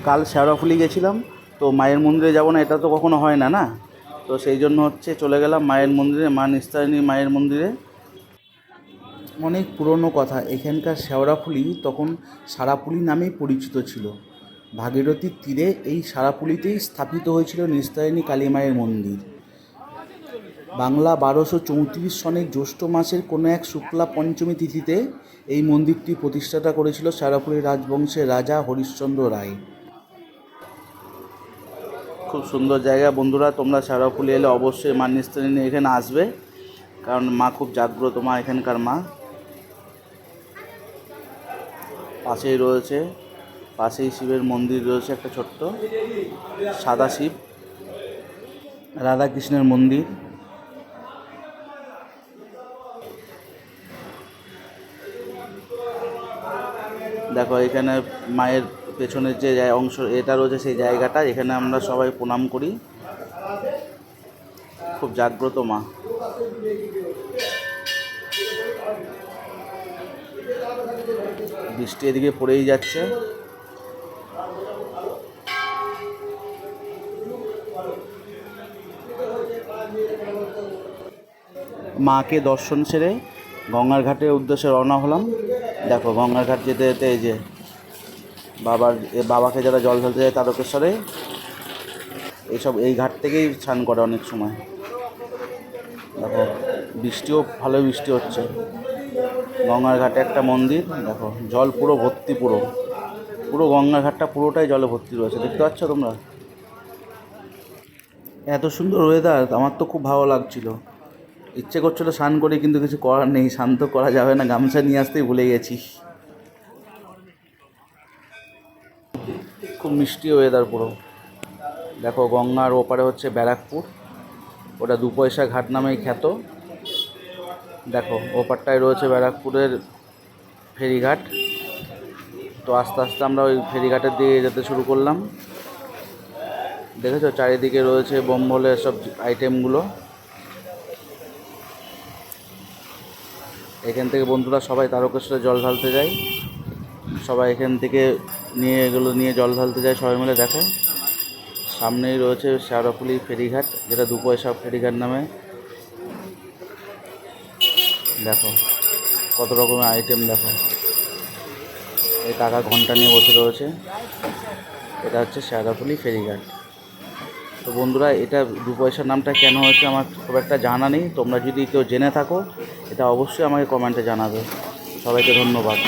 কাল শেওড়াফুলি গেছিলাম, তো মায়ের মন্দিরে যাব না এটা তো কখনো হয় না, না? তো সেই জন্য হচ্ছে চলে গেলাম মায়ের মন্দিরে, মা নিস্তারিণী মায়ের মন্দিরে। অনেক পুরনো কথা, এখানকার শেওড়াফুলি তখন সারাপুলি নামেই পরিচিত ছিল। ভাগীরথীর তীরে এই সারাপুলিতেই স্থাপিত হয়েছিল নিস্তারিণী কালী মায়ের মন্দির। বাংলা 1234 সনের জ্যৈষ্ঠ মাসের কোনো এক শুক্লা পঞ্চমী তিথিতে এই মন্দিরটি প্রতিষ্ঠাতা করেছিল শেওড়াফুলি রাজবংশের রাজা হরিশ্চন্দ্র রায়। খুব সুন্দর জায়গা বন্ধুরা, তোমরা শেওড়াফুলি এলে অবশ্যই মা নিস্তারিণী এখানে আসবে, কারণ মা খুব জাগ্রত মা, এখানকার মা। পাশেই শিবের মন্দির রয়েছে একটা ছোট্ট, সাদা শিব, রাধাকৃষ্ণের মন্দির। দেখো এখানে মায়ের পেছনের যে অংশ এটা রয়েছে, সেই জায়গাটা এখানে আমরা সবাই প্রণাম করি। খুব জাগ্রত মা। বৃষ্টি এদিকে পড়েই যাচ্ছে। মাকে দর্শন সেরে গঙ্গার ঘাটের উদ্দেশ্যে রওনা হলাম। দেখো গঙ্গার ঘাট যেতে যেতে এই যে বাবাকে যারা জল ঢালতে যায় তারকেশ্বরে, এই ঘাট থেকেই স্নান করে অনেক সময়। দেখো বৃষ্টিও ভালো বৃষ্টি হচ্ছে। গঙ্গার ঘাটে একটা মন্দির, দেখো জল পুরো ভর্তি, পুরো গঙ্গার ঘাটটা পুরোটাই জলে ভর্তি রয়েছে, দেখতে পাচ্ছ তোমরা? এত সুন্দর ওয়েদার, আমার তো খুব ভালো লাগছিল। ইচ্ছে করছিল স্নান করি, কিন্তু কিছু করার নেই, স্নান তো করা যাবে না, গামছা নিয়ে আসতেই ভুলে গেছি। খুব মিষ্টি ওয়েদার পুরো। দেখো গঙ্গার ওপারে হচ্ছে ব্যারাকপুর, ওটা 2 পয়সা ঘাট নামেই খ্যাত। দেখো ওপারটায় রয়েছে ব্যারাকপুরের ফেরিঘাট। তো আস্তে আস্তে আমরা ওই ফেরিঘাটের দিকে যেতে শুরু করলাম। দেখেছো চারিদিকে রয়েছে বোম্বলের সব আইটেমগুলো। এখান থেকে বন্ধুরা সবাই তারকেশ্বরে জল ঢালতে যায়, সবাই এখান থেকে এগুলো নিয়ে জল ঢালতে যায় সবাই মিলে। দেখো সামনেই রয়েছে শেওড়াফুলি ফেরিঘাট, যেটা 2 পয়সা ফেরিঘাট নামে। দেখো কত রকমের আইটেম, দেখো এই কাকা ঘন্টা নিয়ে বসে রয়েছে। এটা হচ্ছে শেওড়াফুলি ফেরিঘাট। তো বন্ধুরা এটা 2 পয়সার নামটা কেন হয়েছে আমার খুব একটা জানা নেই, তোমরা যদি কেউ জেনে থাকো এটা অবশ্যই আমাকে কমেন্টে জানাবে। সবাইকে ধন্যবাদ।